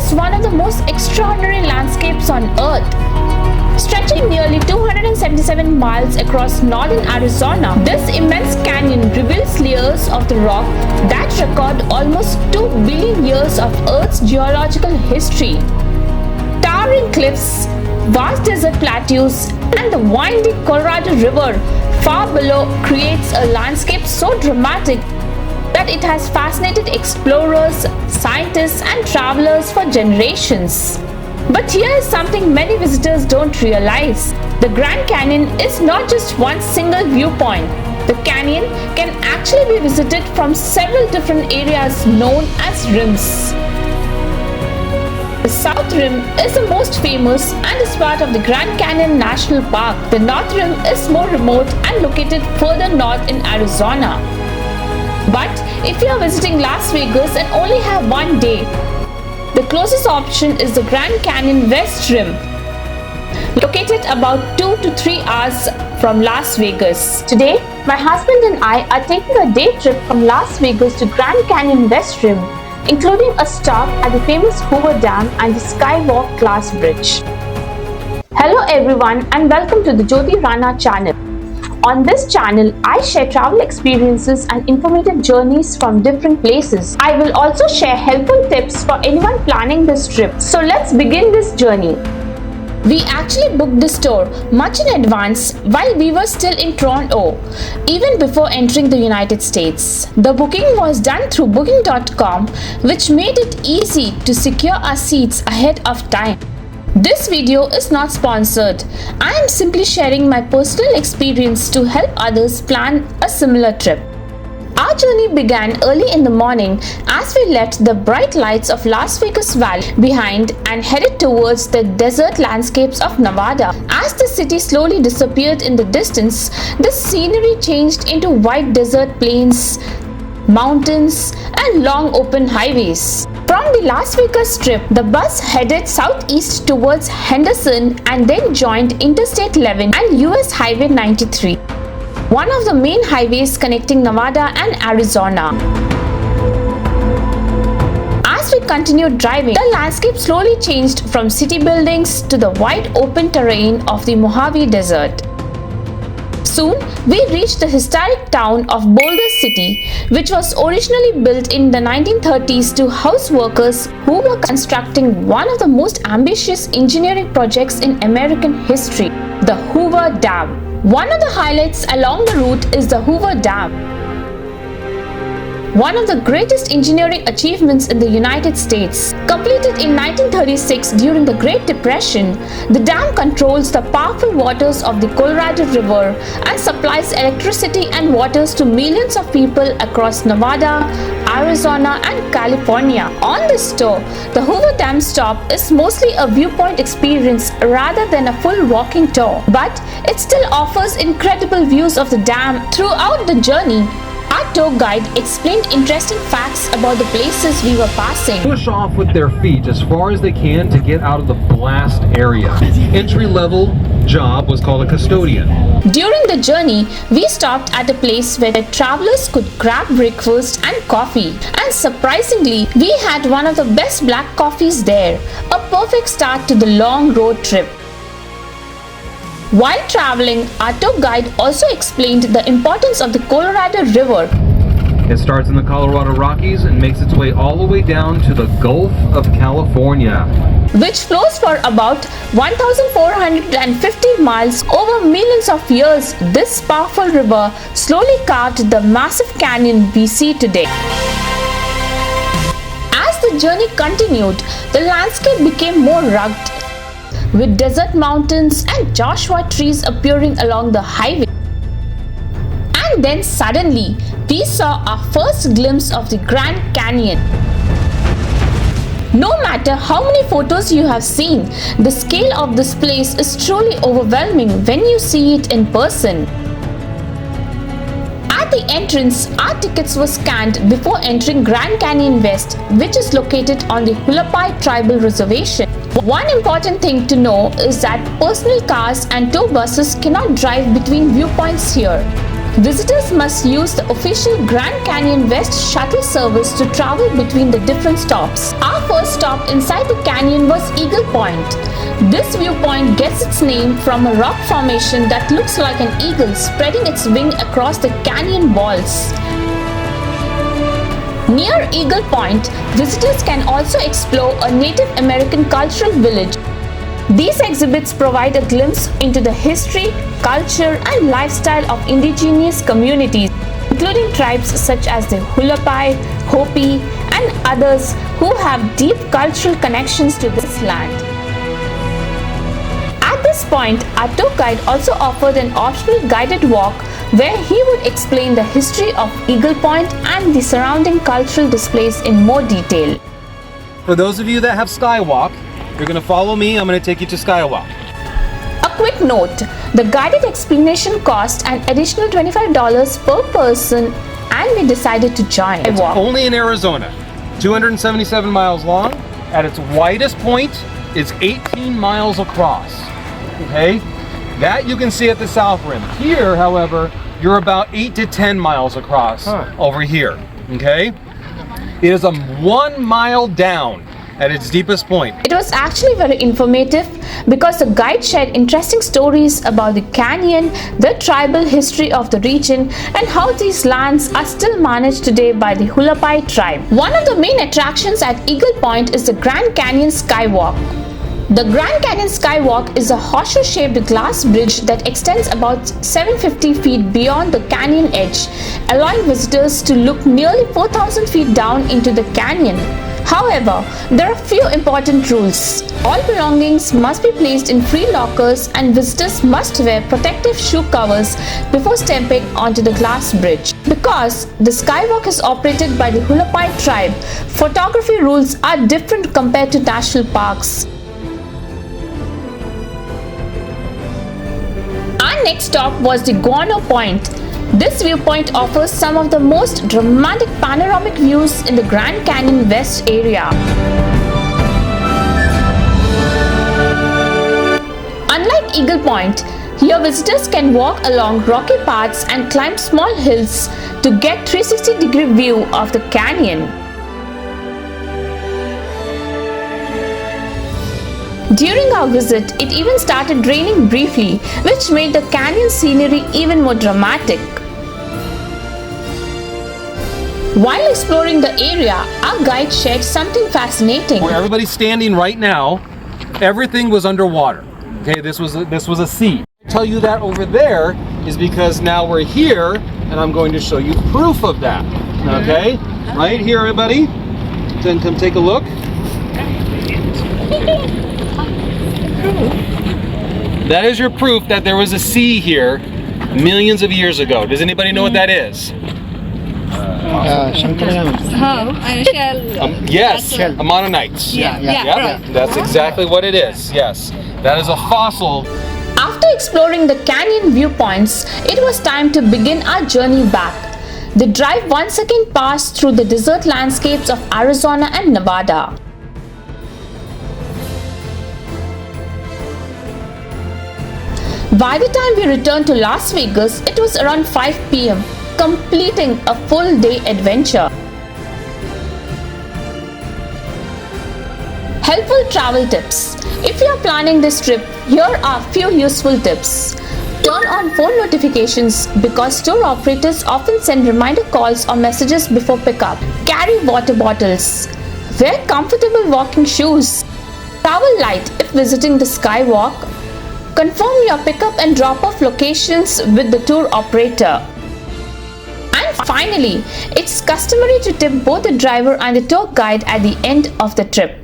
is one of the most extraordinary landscapes on Earth. Stretching nearly 277 miles across northern Arizona, this immense canyon reveals layers of the rock that record almost 2 billion years of Earth's geological history. Towering cliffs, vast desert plateaus, and the winding Colorado River far below creates a landscape so dramatic that it has fascinated explorers, scientists, and travelers for generations. But here is something many visitors don't realize. The Grand Canyon is not just one single viewpoint. The canyon can actually be visited from several different areas known as rims. The South Rim is the most famous and is part of the Grand Canyon National Park. The North Rim is more remote and located further north in Arizona. But if you are visiting Las Vegas and only have one day, the closest option is the Grand Canyon West Rim, located about 2 to 3 hours from Las Vegas. Today, my husband and I are taking a day trip from Las Vegas to Grand Canyon West Rim, including a stop at the famous Hoover Dam and the Skywalk Glass Bridge. Hello everyone and welcome to the Jyoti Rana channel. On this channel, I share travel experiences and informative journeys from different places. I will also share helpful tips for anyone planning this trip. So let's begin this journey. We actually booked this tour much in advance while we were still in Toronto, even before entering the United States. The booking was done through booking.com, which made it easy to secure our seats ahead of time. This video is not sponsored. I am simply sharing my personal experience to help others plan a similar trip. Our journey began early in the morning as we left the bright lights of Las Vegas Valley behind and headed towards the desert landscapes of Nevada. As the city slowly disappeared in the distance, the scenery changed into white desert plains, mountains, and long open highways. From the Las Vegas Strip, the bus headed southeast towards Henderson and then joined Interstate 11 and US Highway 93, one of the main highways connecting Nevada and Arizona. As we continued driving, the landscape slowly changed from city buildings to the wide open terrain of the Mojave Desert. Soon, we reached the historic town of Boulder City, which was originally built in the 1930s to house workers who were constructing one of the most ambitious engineering projects in American history, the Hoover Dam. One of the highlights along the route is the Hoover Dam, one of the greatest engineering achievements in the United States. Completed in 1936 during the Great Depression, the dam controls the powerful waters of the Colorado River and supplies electricity and waters to millions of people across Nevada, Arizona, and California. On this tour, the Hoover Dam stop is mostly a viewpoint experience rather than a full walking tour, but it still offers incredible views of the dam throughout the journey. Our tour guide explained interesting facts about the places we were passing. Push off with their feet as far as they can to get out of the blast area. Entry-level job was called a custodian. During the journey, we stopped at a place where travelers could grab breakfast and coffee. And surprisingly, we had one of the best black coffees there, a perfect start to the long road trip. While traveling, our tour guide also explained the importance of the Colorado River. It starts in the Colorado Rockies and makes its way all the way down to the Gulf of California, which flows for about 1,450 miles over millions of years. This powerful river slowly carved the massive canyon we see today. As the journey continued, the landscape became more rugged, with desert mountains and Joshua trees appearing along the highway. And then suddenly, we saw our first glimpse of the Grand Canyon. No matter how many photos you have seen, the scale of this place is truly overwhelming when you see it in person. At the entrance, our tickets were scanned before entering Grand Canyon West, which is located on the Hualapai Tribal Reservation. One important thing to know is that personal cars and tour buses cannot drive between viewpoints here. Visitors must use the official Grand Canyon West shuttle service to travel between the different stops. Our first stop inside the canyon was Eagle Point. This viewpoint gets its name from a rock formation that looks like an eagle spreading its wing across the canyon walls. Near Eagle Point, visitors can also explore a Native American cultural village. These exhibits provide a glimpse into the history, culture, and lifestyle of indigenous communities, including tribes such as the Hualapai, Hopi, and others who have deep cultural connections to this land. At this point, our tour guide also offered an optional guided walk where he would explain the history of Eagle Point and the surrounding cultural displays in more detail. For those of you that have Skywalk, you're going to follow me. I'm going to take you to Skywalk. A quick note, the guided explanation cost an additional $25 per person and we decided to join. It's only in Arizona. 277 miles long. At its widest point, it's 18 miles across. Okay? That you can see at the south rim. Here, however, you're about 8 to 10 miles across over here. Okay? It is 1 mile down at its deepest point. It was actually very informative because the guide shared interesting stories about the canyon, the tribal history of the region, and how these lands are still managed today by the Hualapai tribe. One of the main attractions at Eagle Point is the Grand Canyon Skywalk. The Grand Canyon Skywalk is a horseshoe-shaped glass bridge that extends about 750 feet beyond the canyon edge, allowing visitors to look nearly 4,000 feet down into the canyon. However, there are few important rules. All belongings must be placed in free lockers and visitors must wear protective shoe covers before stepping onto the glass bridge. Because the skywalk is operated by the Hualapai tribe, photography rules are different compared to national parks. Our next stop was the Guano Point. This viewpoint offers some of the most dramatic panoramic views in the Grand Canyon West area. Unlike Eagle Point, here visitors can walk along rocky paths and climb small hills to get 360-degree view of the canyon. During our visit, it even started raining briefly, which made the canyon scenery even more dramatic. While exploring the area, our guide shared something fascinating. Where everybody's standing right now, everything was underwater. Okay, this was a sea. I tell you that over there is because now we're here, and I'm going to show you proof of that. Okay, right here, everybody. Then come take a look. That is your proof that there was a sea here millions of years ago. Does anybody know what that is? Yes, Ammonites. Yeah, that's exactly what it is. Yes, that is a fossil. After exploring the canyon viewpoints, it was time to begin our journey back. The drive once again passed through the desert landscapes of Arizona and Nevada. By the time we returned to Las Vegas, it was around 5 p.m., completing a full-day adventure. Helpful travel tips. If you are planning this trip, here are a few useful tips. Turn on phone notifications because tour operators often send reminder calls or messages before pickup. Carry water bottles. Wear comfortable walking shoes. Travel light if visiting the skywalk. Confirm your pickup and drop-off locations with the tour operator. And finally, it's customary to tip both the driver and the tour guide at the end of the trip.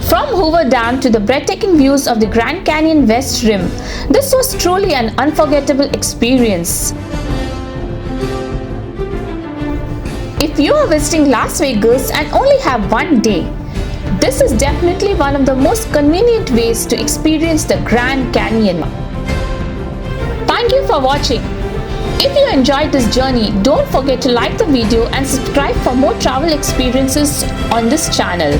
From Hoover Dam to the breathtaking views of the Grand Canyon West Rim, this was truly an unforgettable experience. If you are visiting Las Vegas and only have one day, this is definitely one of the most convenient ways to experience the Grand Canyon. Thank you for watching. If you enjoyed this journey, don't forget to like the video and subscribe for more travel experiences on this channel.